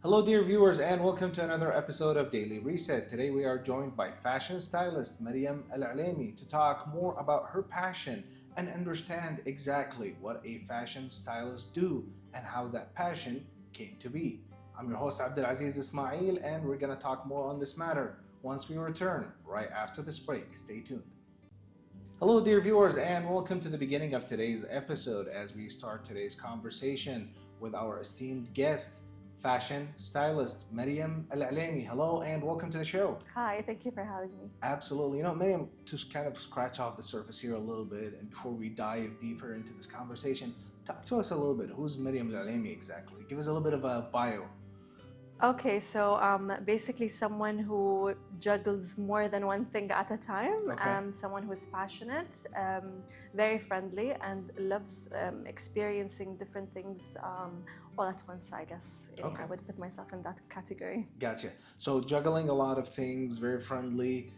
Hello dear viewers and welcome to another episode of Daily Reset. Today we are joined by fashion stylist Maryam Alolaimi to talk more about her passion and understand exactly what a fashion stylist do and how that passion came to be. I'm your host Abdulaziz Ismail and we're going to talk more on this matter once we return right after this break. Stay tuned. Hello dear viewers and welcome to the beginning of today's episode as we start today's conversation with our esteemed guest, fashion stylist Maryam Alolaimi. Hello and welcome to the show. Hi, thank you for having me. Absolutely. Maryam, to kind of scratch off the surface here a little bit and before we dive deeper into this conversation, talk to us a little bit. Who's Maryam Alolaimi exactly? Give us a little bit of a bio. Okay, so basically someone who juggles more than one thing at a time. Okay. Someone who is passionate, very friendly, and loves experiencing different things all at once, I guess. Okay. I would put myself in that category. Gotcha. So juggling a lot of things, very friendly,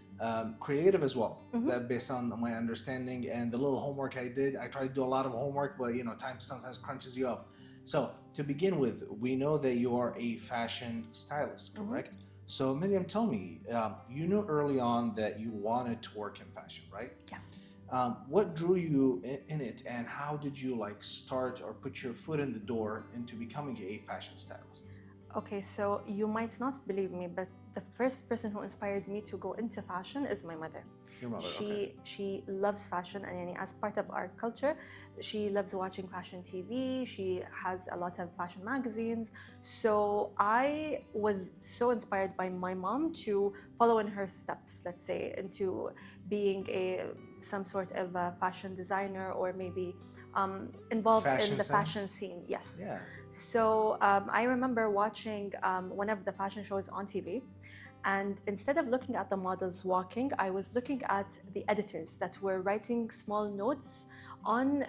creative as well. That based on my understanding and the little homework I did. I try to do a lot of homework, but time sometimes crunches you up. So to begin with, we know that you are a fashion stylist, correct? So Maryam, tell me, you knew early on that you wanted to work in fashion, right? Yes. What drew you in it, and how did you start or put your foot in the door into becoming a fashion stylist? Okay, so you might not believe me, but the first person who inspired me to go into fashion is my mother. Your mother, She loves fashion, and as part of our culture, she loves watching fashion TV. She has a lot of fashion magazines. So I was so inspired by my mom to follow in her steps, let's say, into being some sort of a fashion designer or maybe involved in the fashion scene. Yes. Yeah. So I remember watching one of the fashion shows on TV, and instead of looking at the models walking, I was looking at the editors that were writing small notes on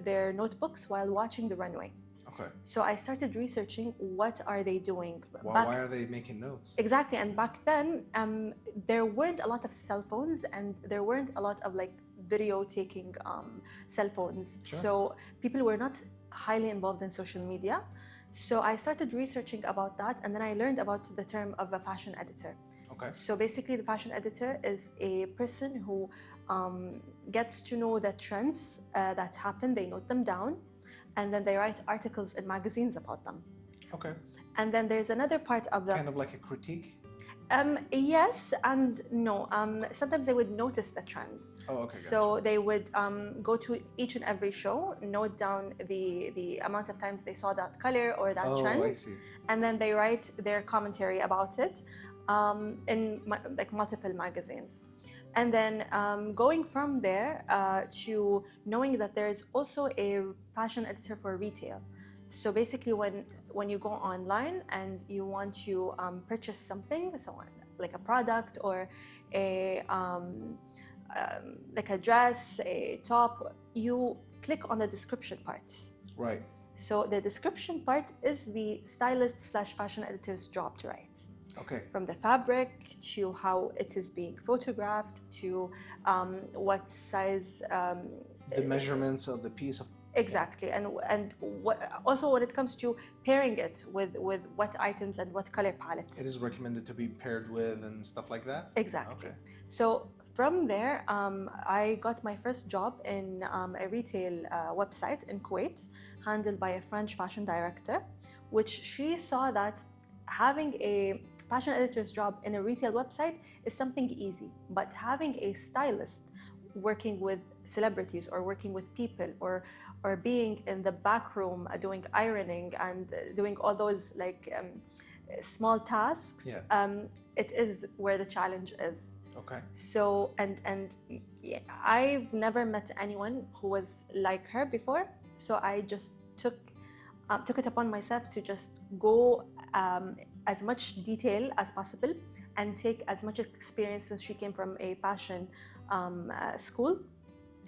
their notebooks while watching the runway. Okay. So I started researching what are they doing. Why are they making notes? Exactly, and back then there weren't a lot of cell phones, and there weren't a lot of video taking cell phones. Sure. So people were not highly involved in social media. So I started researching about that, and then I learned about the term of a fashion editor. Okay. So basically the fashion editor is a person who gets to know the trends that happen, they note them down, and then they write articles in magazines about them. Okay. And then there's another part of the... Kind of like a critique? Yes and no. Sometimes they would notice the trend. Oh, okay. So gotcha. they would go to each and every show, note down the amount of times they saw that color or that trend. Oh, I see. And then they write their commentary about it in multiple magazines. And then going from there to knowing that there is also a fashion editor for retail. So basically when you go online and you want to purchase something, so like a product or like a dress, a top, you click on the description part. Right. So the description part is the stylist / fashion editor's job to write. Okay. From the fabric to how it is being photographed to what size... the measurements of the piece of... Exactly, and also when it comes to pairing it with what items and what color palette. It is recommended to be paired with and stuff like that? Exactly. Okay. So from there, I got my first job in a retail website in Kuwait, handled by a French fashion director, which she saw that having a fashion editor's job in a retail website is something easy, but having a stylist working with celebrities or working with people or being in the back room doing ironing and doing all those small tasks, it is where the challenge is. Okay. So and yeah, I've never met anyone who was like her before, so I just took it upon myself to just go as much detail as possible and take as much experience, since she came from a fashion school.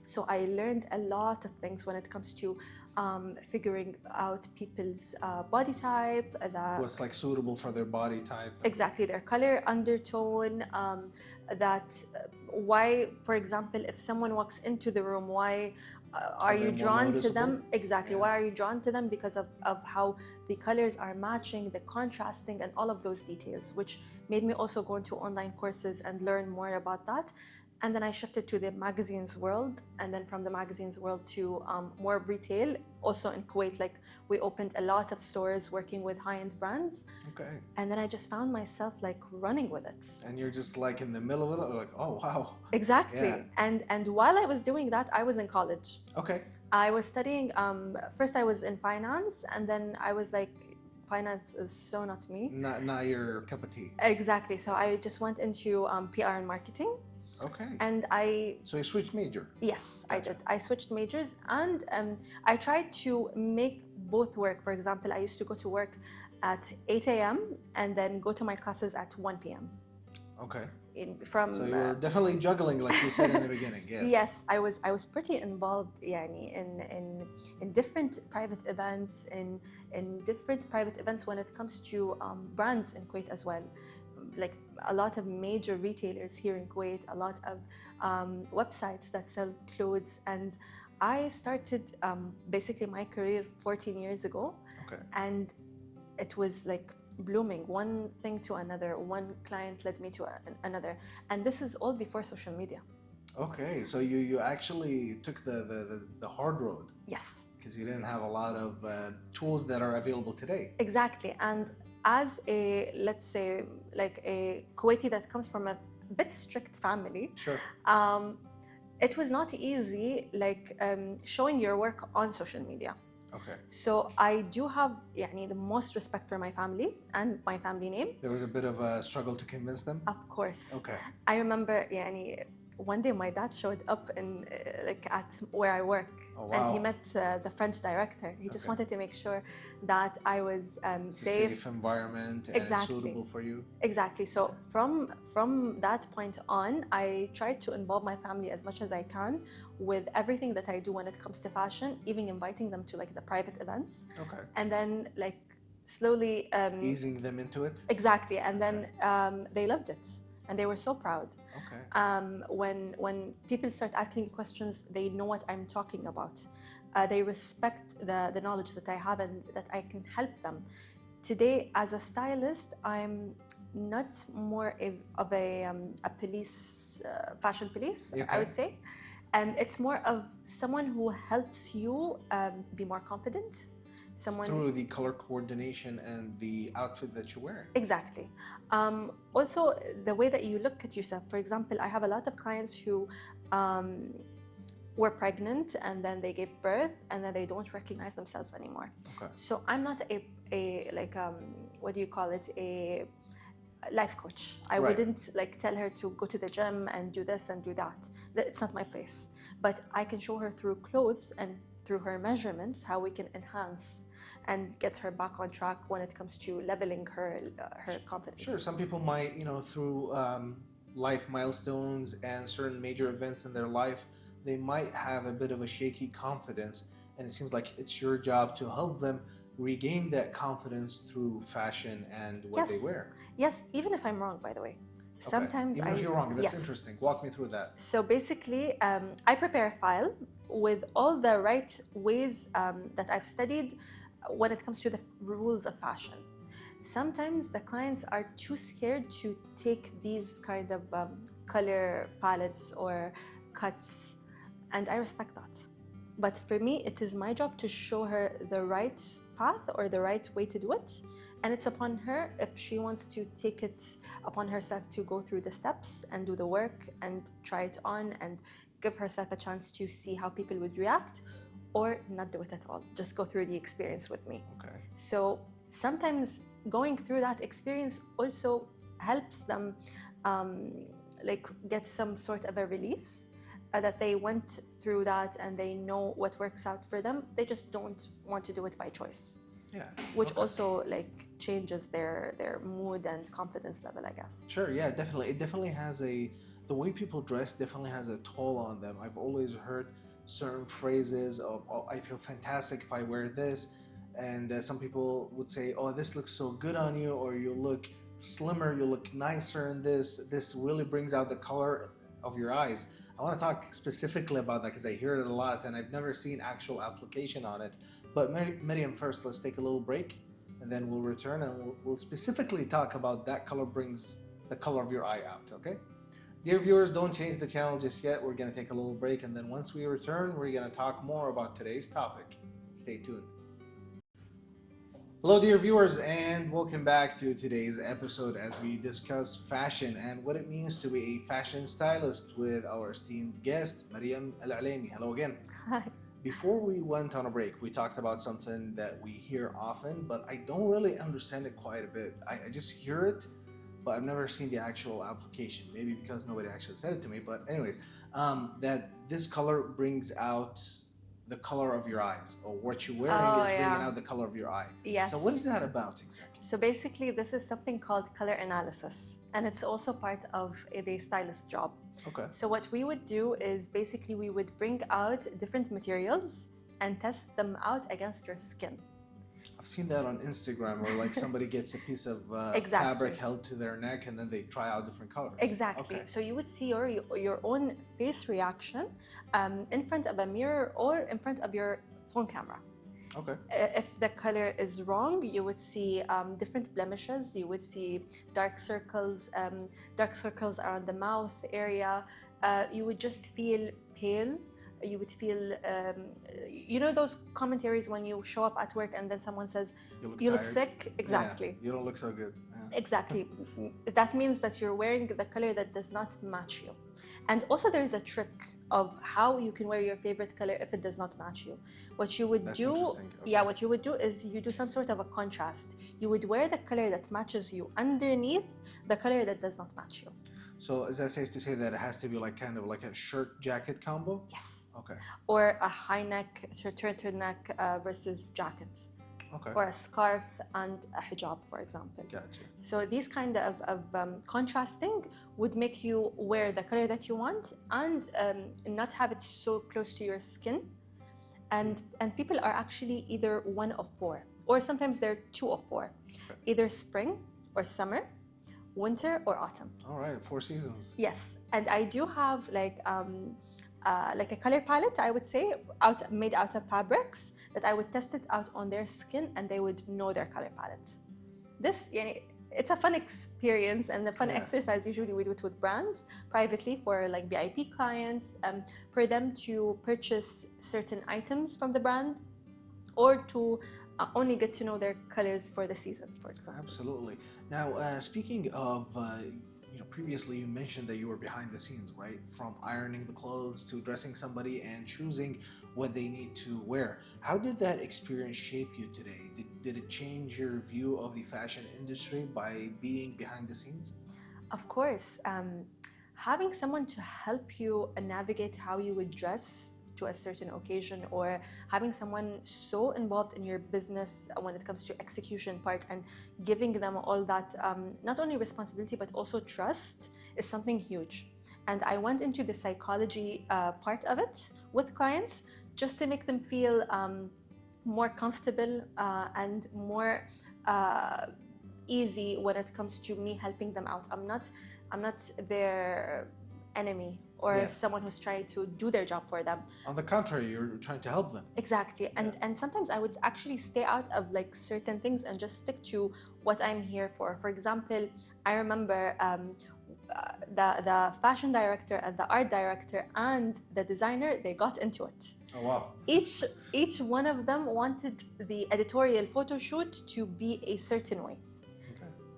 So I learned a lot of things when it comes to figuring out people's body type, what's suitable for their body type. Exactly, their color, undertone, why, for example, if someone walks into the room, why are you drawn to them? Noticeable? Exactly. Yeah. Why are you drawn to them? Because of how the colors are matching, the contrasting, and all of those details, which made me also go into online courses and learn more about that. And then I shifted to the magazines world, and then from the magazines world to more retail. Also in Kuwait, like we opened a lot of stores working with high-end brands. Okay. And then I just found myself like running with it. And you're just like in the middle of it, like, oh wow. Exactly. Yeah. And while I was doing that, I was in college. Okay. I was studying, first I was in finance, and then I was like, finance is so not me. Not your cup of tea. Exactly. So I just went into PR and marketing. Okay. And So you switched major? Yes, Gotcha. I did. I switched majors, and I tried to make both work. For example, I used to go to work at 8 a.m. and then go to my classes at 1 p.m. Okay. So you were definitely juggling, like you said in the beginning. Yes. Yes, I was pretty involved, يعني, in different private events, in different private events when it comes to brands in Kuwait as well. Like a lot of major retailers here in Kuwait, a lot of websites that sell clothes, and I started basically my career 14 years ago. Okay. And it was like blooming, one thing to another, one client led me to another, and this is all before social media. Okay, so you actually took the hard road. Yes. Because you didn't have a lot of tools that are available today. Exactly. And as a, let's say, like a Kuwaiti that comes from a bit strict family, sure. It was not easy, like showing your work on social media. Okay. So I do have the most respect for my family and my family name. There was a bit of a struggle to convince them? Of course. Okay. I remember one day my dad showed up in like at where I work. Oh, wow. And he met the French director. He just wanted to make sure that I was safe. A safe environment and exactly. suitable for you. Exactly. So from that point on, I tried to involve my family as much as I can with everything that I do when it comes to fashion, even inviting them to like the private events. Okay. And then like slowly easing them into it. Exactly. And then they loved it. And they were so proud. Okay. When people start asking me questions, they know what I'm talking about. They respect the knowledge that I have and that I can help them. Today, as a stylist, I'm not more of a police, fashion police, okay. I would say. It's more of someone who helps you be more confident. Through the color coordination and the outfit that you wear. Exactly. Also, the way that you look at yourself. For example, I have a lot of clients who were pregnant and then they gave birth and then they don't recognize themselves anymore. Okay. So I'm not a like what do you call it, a life coach. I wouldn't like tell her to go to the gym and do this and do that. It's not my place. But I can show her through clothes and through her measurements how we can enhance and get her back on track when it comes to leveling her confidence. Sure, some people might, through life milestones and certain major events in their life, they might have a bit of a shaky confidence, and it seems like it's your job to help them regain that confidence through fashion and what they wear. Yes, even if I'm wrong, by the way. Okay. Sometimes even if you're wrong, that's interesting. Walk me through that. So basically, I prepare a file with all the right ways that I've studied when it comes to the rules of fashion. Sometimes the clients are too scared to take these kind of color palettes or cuts, and I respect that. But for me, it is my job to show her the right path or the right way to do it. And it's upon her if she wants to take it upon herself to go through the steps and do the work and try it on and give herself a chance to see how people would react, or not do it at all. Just go through the experience with me. Okay. So sometimes going through that experience also helps them like get some sort of a relief that they went through that and they know what works out for them. They just don't want to do it by choice. Yeah. Which also like changes their mood and confidence level, I guess. Sure, yeah, definitely. It definitely has the way people dress definitely has a toll on them. I've always heard certain phrases of, oh, I feel fantastic if I wear this. And some people would say, oh, this looks so good on you, or you look slimmer, you look nicer in this. This really brings out the color of your eyes. I want to talk specifically about that because I hear it a lot and I've never seen actual application on it. But Maryam, first, let's take a little break and then we'll return and we'll specifically talk about that color brings the color of your eye out, okay? Dear viewers, don't change the channel just yet. We're going to take a little break and then once we return, we're going to talk more about today's topic. Stay tuned. Hello dear viewers and welcome back to today's episode as we discuss fashion and what it means to be a fashion stylist with our esteemed guest, Maryam Alolaimi. Hello again. Hi. Before we went on a break, we talked about something that we hear often, but I don't really understand it quite a bit. I just hear it, but I've never seen the actual application. Maybe because nobody actually said it to me, but anyways, that this color brings out the color of your eyes, or what you're wearing is bringing out the color of your eye. Yes. So what is that about exactly? So basically, this is something called color analysis, and it's also part of the stylist job. Okay. So what we would do is basically we would bring out different materials and test them out against your skin. I've seen that on Instagram where like somebody gets a piece of fabric held to their neck and then they try out different colors. Exactly. Okay. So you would see your own face reaction in front of a mirror or in front of your phone camera. Okay. If the color is wrong, you would see different blemishes. You would see dark circles around the mouth area. You would just feel pale. You would feel, you know those commentaries when you show up at work and then someone says, you look sick? Exactly. Yeah, you don't look so good. Yeah. Exactly. That means that you're wearing the color that does not match you. And also there is a trick of how you can wear your favorite color if it does not match you. What you would That's do, interesting. Okay. yeah, what you would do is you do some sort of a contrast. You would wear the color that matches you underneath the color that does not match you. So is that safe to say that it has to be like kind of like a shirt jacket combo? Yes. Okay. Or a high neck, turtleneck versus jacket. Okay. Or a scarf and a hijab, for example. Gotcha. So these kind of contrasting would make you wear the color that you want and not have it so close to your skin. And people are actually either one of four, or sometimes they're two of four. Okay. Either spring or summer, winter or autumn. All right, 4 seasons. Yes, and I do have like a color palette, I would say, made out of fabrics that I would test it out on their skin and they would know their color palette. This, it's a fun experience and a fun exercise. Usually we do it with brands privately for like VIP clients, for them to purchase certain items from the brand or to only get to know their colors for the seasons, for example. Absolutely. Now, speaking of previously you mentioned that you were behind the scenes, right? From ironing the clothes to dressing somebody and choosing what they need to wear. How did that experience shape you today? Did it change your view of the fashion industry by being behind the scenes? Of course. Having someone to help you navigate how you would dress to a certain occasion, or having someone so involved in your business when it comes to execution part and giving them all that not only responsibility but also trust is something huge. And I went into the psychology part of it with clients just to make them feel more comfortable and more easy when it comes to me helping them out. I'm not their enemy or someone who's trying to do their job for them. On the contrary, you're trying to help them. Exactly. And sometimes I would actually stay out of like certain things and just stick to what I'm here for. For example, I remember the fashion director and the art director and the designer, they got into it. Oh wow. Each one of them wanted the editorial photo shoot to be a certain way.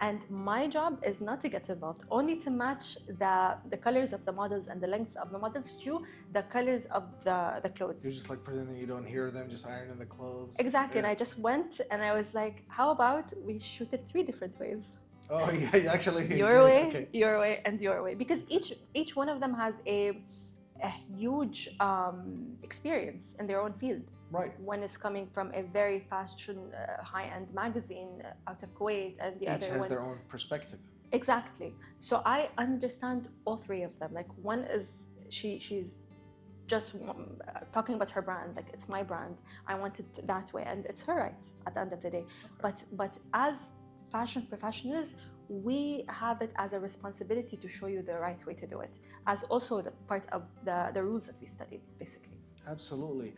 And my job is not to get involved, only to match the colors of the models and the lengths of the models to the colors of the clothes. You're just like pretending you don't hear them, just ironing the clothes. Exactly, and I just went and I was like, how about we shoot it 3 different ways? Oh yeah, actually. Your way, your way, and your way. Because each one of them has a huge experience in their own field. Right. One is coming from a very fashion, high-end magazine out of Kuwait, and the other one has their own perspective. Exactly. So I understand all 3 of them. Like one is she's just talking about her brand, like it's my brand. I want it that way, and it's her right at the end of the day. Okay. But as fashion professionals, we have it as a responsibility to show you the right way to do it, as also the part of the rules that we studied, basically. Absolutely.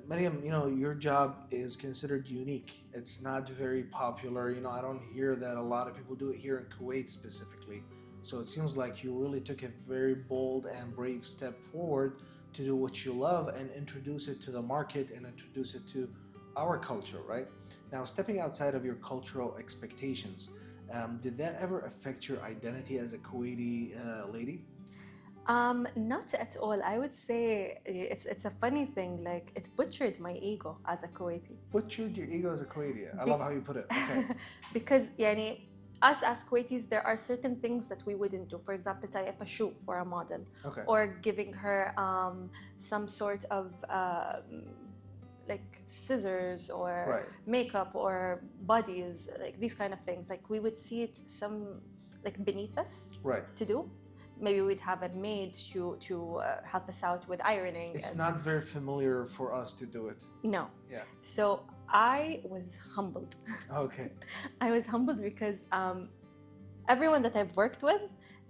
Maryam, your job is considered unique. It's not very popular. I don't hear that a lot of people do it here in Kuwait specifically. So it seems like you really took a very bold and brave step forward to do what you love and introduce it to the market and introduce it to our culture, right? Now, stepping outside of your cultural expectations, did that ever affect your identity as a Kuwaiti lady? Not at all. I would say it's a funny thing. Like, it butchered my ego as a Kuwaiti. Butchered your ego as a Kuwaiti. I Be- love how you put it. Okay. Because us as Kuwaitis, there are certain things that we wouldn't do. For example, tie up a shoe for a model, Okay. or giving her some sort of like scissors or Right. makeup or bodies, like these kind of things. Like, we would see it some like beneath us Right. to do. Maybe we'd have a maid to help us out with ironing. It's not very familiar for us to do it. No. Yeah. So I was humbled. Okay. I was humbled because everyone that I've worked with,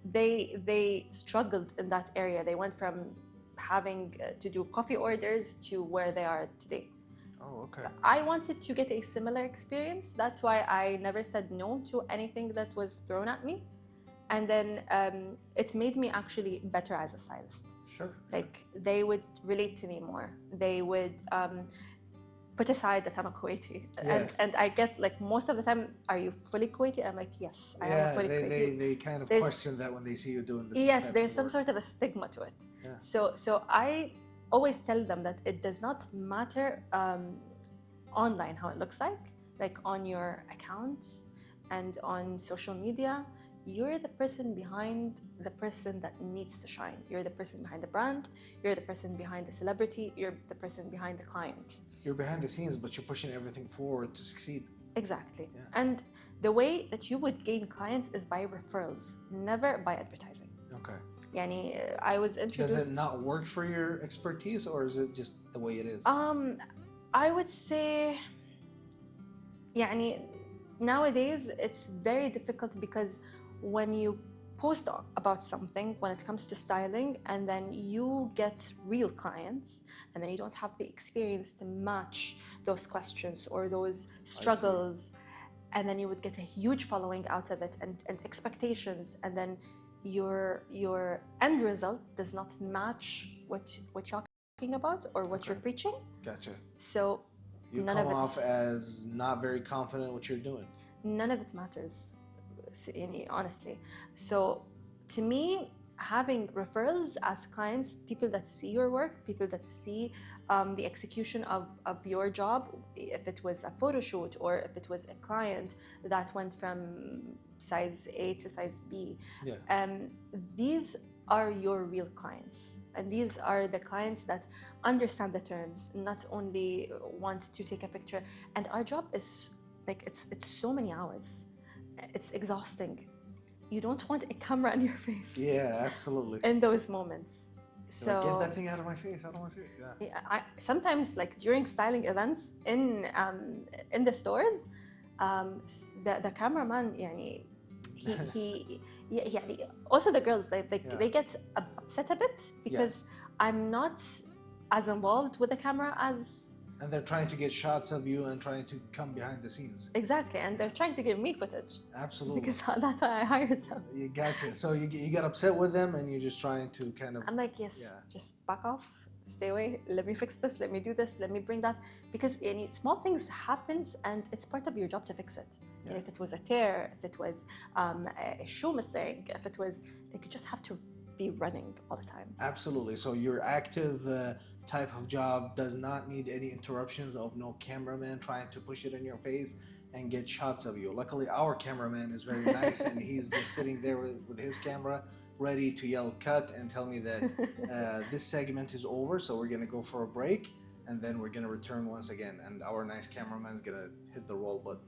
they struggled in that area. They went from having to do coffee orders to where they are today. Oh, okay. I wanted to get a similar experience. That's why I never said no to anything that was thrown at me. And then it made me actually better as a stylist. Sure. Like, they would relate to me more. They would put aside that I'm a Kuwaiti. Yeah. And I get, like, most of the time, are you fully Kuwaiti? I'm like, yes, I am fully Kuwaiti. They kind of There's- question that when they see you doing this. Yes, type there's of some work. sort of a stigma to it. Yeah. So I always tell them that it does not matter online how it looks like on your account and on social media. You're the person behind the person that needs to shine. You're the person behind the brand. You're the person behind the celebrity. You're the person behind the client. You're behind the scenes, but you're pushing everything forward to succeed. Exactly. Yeah. And the way that you would gain clients is by referrals, never by advertising. Okay. I was introduced. Does it not work for your expertise, or is it just the way it is? I would say, nowadays it's very difficult because when you post about something, when it comes to styling, and then you get real clients, and then you don't have the experience to match those questions or those struggles, and then you would get a huge following out of it and expectations, and then your end result does not match what you're talking about or what you're preaching. Gotcha. So you none come of it, off as not very confident in what you're doing. None of it matters, honestly. So to me, having referrals as clients, people that see your work, people that see the execution of your job, if it was a photo shoot or if it was a client that went from size A to size B, these are your real clients. And these are the clients that understand the terms, not only want to take a picture. And our job is like, it's so many hours. It's exhausting. You don't want a camera in your face. Yeah, absolutely. In those moments. So like, get that thing out of my face. I don't want to see it. Yeah. I sometimes, like, during styling events in the stores, the cameraman, he also the girls, they get upset a bit because I'm not as involved with the camera as. And they're trying to get shots of you and trying to come behind the scenes. Exactly, and they're trying to give me footage. Absolutely. Because that's why I hired them. You gotcha. So you get upset with them and you're just trying to kind of... I'm like, yes, just back off, stay away, let me fix this, let me do this, let me bring that. Because small things happens and it's part of your job to fix it. Yeah. If it was a tear, if it was a shoe missing, if it was, like, you just have to be running all the time. Absolutely. So your active type of job does not need any interruptions of no cameraman trying to push it in your face and get shots of you. Luckily, our cameraman is very nice and he's just sitting there with his camera ready to yell cut and tell me that this segment is over, so we're gonna go for a break and then we're gonna return once again, and our nice cameraman is gonna hit the roll button.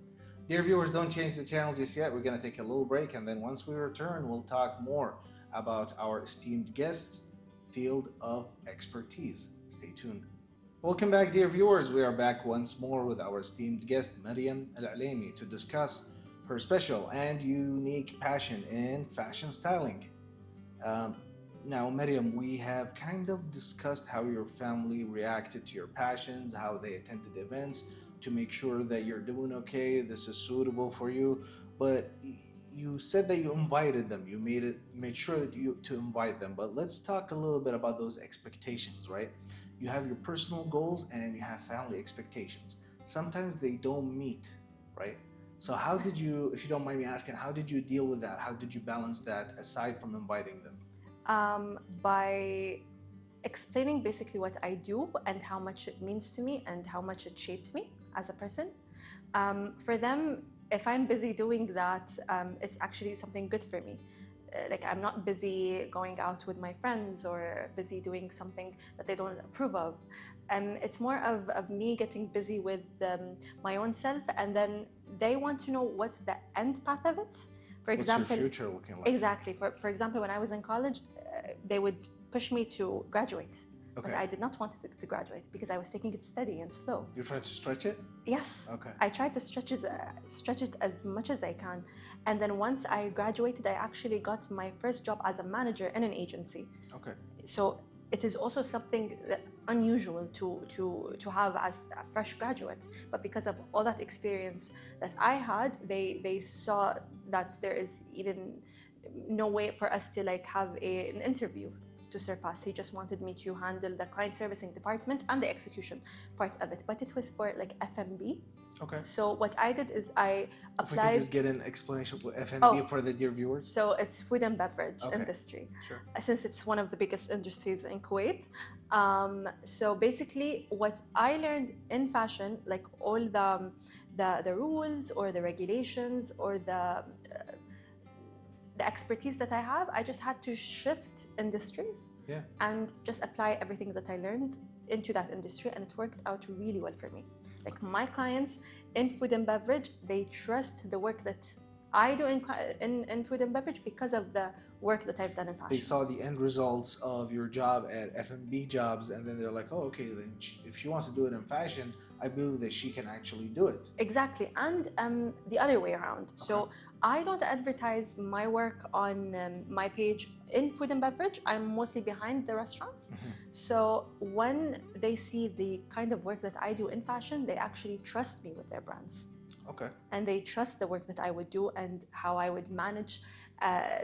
Dear viewers, don't change the channel just yet. We're gonna take a little break, and then once we return, we'll talk more about our esteemed guests' field of expertise. Stay tuned. Welcome back, dear viewers. We are back once more with our esteemed guest, Maryam Alolaimi, to discuss her special and unique passion in fashion styling. Now, Maryam, we have kind of discussed how your family reacted to your passions, how they attended events to make sure that you're doing okay, this is suitable for you. But you said that you invited them. You made sure that you to invite them. But let's talk a little bit about those expectations, right? You have your personal goals and you have family expectations. Sometimes they don't meet, right? So how did you, if you don't mind me asking, how did you deal with that? How did you balance that aside from inviting them? By explaining basically what I do and how much it means to me and how much it shaped me as a person. For them, if I'm busy doing that, it's actually something good for me. Like I'm not busy going out with my friends or busy doing something that they don't approve of. It's more of me getting busy with my own self, and then they want to know what's the end path of it. For example, what's your future looking like? Exactly. For example, when I was in college, they would push me to graduate. Okay. But I did not want to graduate because I was taking it steady and slow. You tried to stretch it? Yes. Okay. I tried to stretch it as much as I can. And then once I graduated, I actually got my first job as a manager in an agency. Okay. So it is also something unusual to have as a fresh graduate. But because of all that experience that I had, they saw that there is even no way for us to like have an interview to surpass. He just wanted me to handle the client servicing department and the execution part of it. But it was for like FMB. Okay. So what I did is I applied. If we could just get an explanation of FMB for the dear viewers. So it's food and beverage industry. Sure. Since it's one of the biggest industries in Kuwait. So basically what I learned in fashion, like all the rules or the regulations or the expertise that I have, I just had to shift industries and just apply everything that I learned into that industry, and it worked out really well for me. Like my clients in food and beverage, they trust the work that I do in food and beverage because of the work that I've done in fashion. They saw the end results of your job at F&B jobs, and then they're like, oh, okay, then if she wants to do it in fashion, I believe that she can actually do it. Exactly, and the other way around. Okay. So I don't advertise my work on my page in food and beverage. I'm mostly behind the restaurants. Mm-hmm. So when they see the kind of work that I do in fashion, they actually trust me with their brands. Okay. And they trust the work that I would do and how I would manage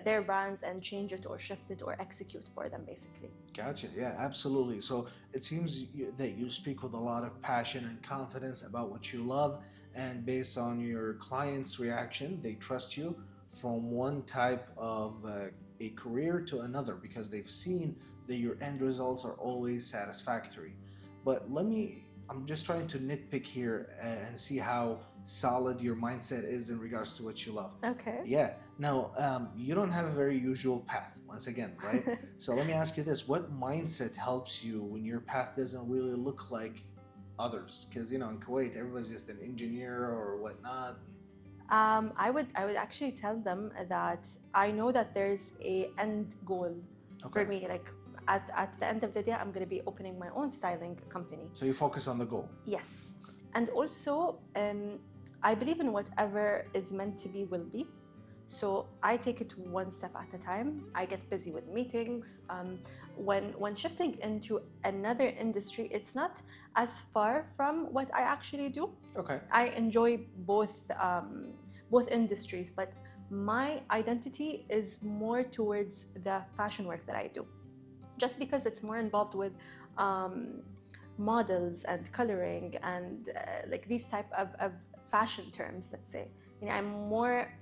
their brands and change it or shift it or execute for them, basically. Gotcha. Yeah, absolutely. So it seems that you speak with a lot of passion and confidence about what you love, and based on your clients' reaction, they trust you from one type of a career to another because they've seen that your end results are always satisfactory. But I'm just trying to nitpick here and see how solid your mindset is in regards to what you love. Okay. Yeah. Now, you don't have a very usual path, once again, right? So let me ask you this. What mindset helps you when your path doesn't really look like others? Because, in Kuwait, everybody's just an engineer or whatnot. I would actually tell them that I know that there's a end goal for me. Like, at the end of the day, I'm going to be opening my own styling company. So you focus on the goal? Yes. And also, I believe in whatever is meant to be will be. So I take it one step at a time. I get busy with meetings. When shifting into another industry, it's not as far from what I actually do. Okay. I enjoy both industries, but my identity is more towards the fashion work that I do. Just because it's more involved with models and coloring and like these type of fashion terms, let's say. I'm more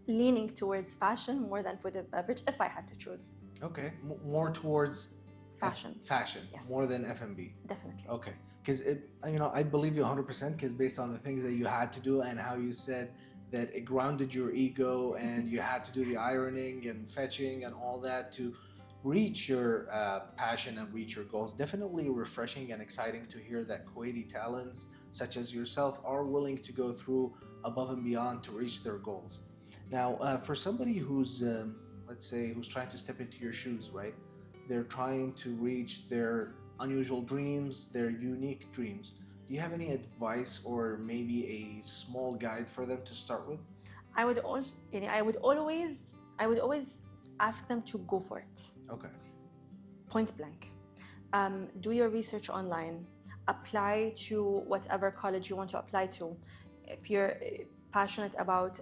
leaning towards fashion more than food and beverage if I had to choose. Okay, more towards fashion. Fashion, yes. More than F&B. Definitely. Okay, because I believe you 100% because based on the things that you had to do and how you said that it grounded your ego and you had to do the ironing and fetching and all that to reach your passion and reach your goals. Definitely refreshing and exciting to hear that Kuwaiti talents such as yourself are willing to go through above and beyond to reach their goals. Now, for somebody who's, let's say, who's trying to step into your shoes, right? They're trying to reach their unusual dreams, their unique dreams. Do you have any advice or maybe a small guide for them to start with? I would also, I would always ask them to go for it. Okay. Point blank. Do your research online. Apply to whatever college you want to apply to. If you're passionate about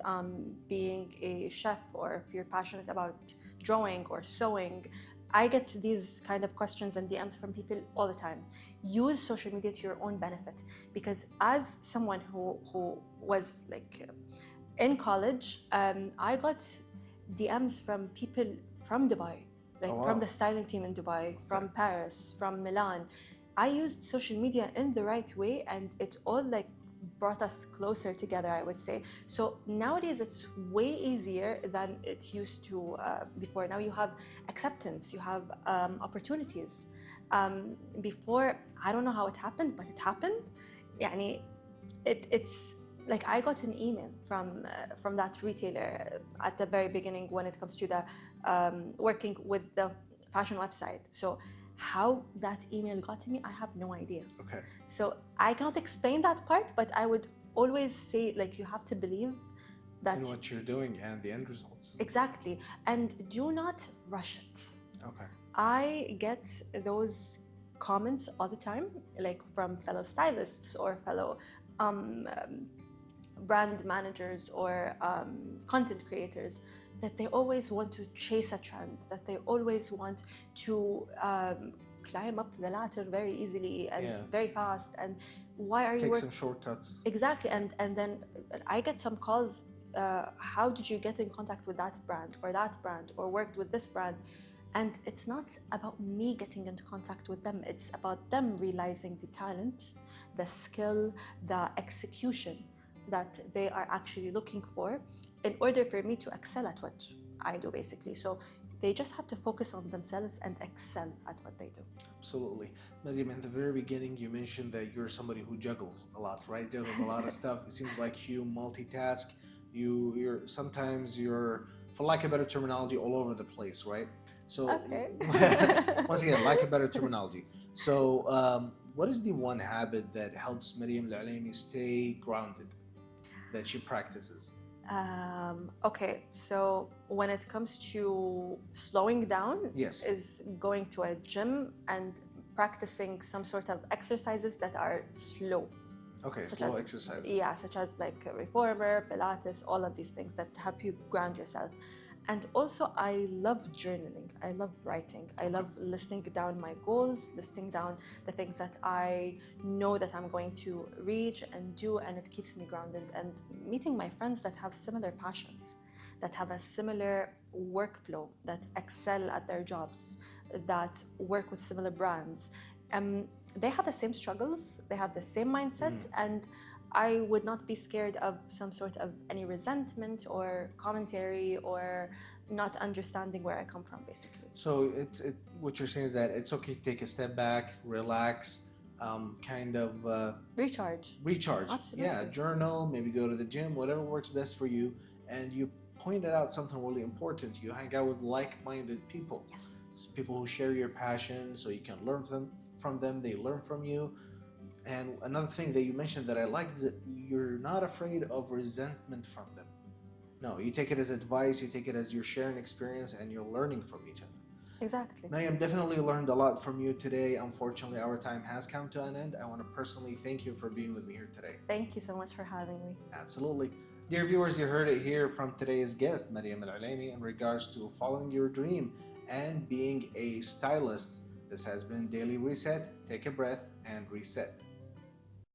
being a chef, or if you're passionate about drawing or sewing, I get these kind of questions and DMs from people all the time. Use social media to your own benefit, because as someone who was like in college, I got DMs from people from Dubai, like from the styling team in Dubai, from Paris, from Milan. I used social media in the right way, and it all like brought us closer together, I would say. So nowadays it's way easier than it used to before. Now you have acceptance, you have opportunities. Before, I don't know how it happened, but it happened. يعني it's like I got an email from that retailer at the very beginning when it comes to the working with the fashion website. So how that email got to me, I have no idea. Okay. So I cannot explain that part, but I would always say, like, you have to believe that in what you're doing and the end results. Exactly. And do not rush it. Okay. I get those comments all the time, like from fellow stylists or fellow brand managers or content creators, that they always want to chase a trend, that they always want to climb up the ladder very easily and very fast. And why are you take some shortcuts? Exactly. And then I get some calls. How did you get in contact with that brand or worked with this brand? And it's not about me getting into contact with them. It's about them realizing the talent, the skill, the execution that they are actually looking for in order for me to excel at what I do, basically. So they just have to focus on themselves and excel at what they do. Absolutely. Maryam, in the very beginning, you mentioned that you're somebody who juggles a lot, right? Juggles a lot of stuff. It seems like you multitask. Sometimes you're, for lack of better terminology, all over the place, right? So okay. Once again, lack of better terminology. So what is the one habit that helps Maryam Alolaimi stay grounded, that she practices? Okay, so when it comes to slowing down, yes, is going to a gym and practicing some sort of exercises that are slow. Okay, slow exercises. Yeah, such as like reformer, Pilates, all of these things that help you ground yourself. And also, I love journaling. I love writing. I love listing down my goals, listing down the things that I know that I'm going to reach and do, and it keeps me grounded. And meeting my friends that have similar passions, that have a similar workflow, that excel at their jobs, that work with similar brands. They have the same struggles, they have the same mindset, and I would not be scared of some sort of any resentment or commentary or not understanding where I come from, basically. So what you're saying is that it's okay to take a step back, relax, kind of recharge. Absolutely. Yeah, journal, maybe go to the gym, whatever works best for you. And you pointed out something really important. You hang out with like-minded people. Yes. It's people who share your passion, so you can learn from them, they learn from you. And another thing that you mentioned that I liked is that you're not afraid of resentment from them. No, you take it as advice, you take it as you're sharing experience and you're learning from each other. Exactly. Maryam, definitely learned a lot from you today. Unfortunately, our time has come to an end. I want to personally thank you for being with me here today. Thank you so much for having me. Absolutely. Dear viewers, you heard it here from today's guest, Maryam Alolaimi, in regards to following your dream and being a stylist. This has been Daily Reset. Take a breath and reset.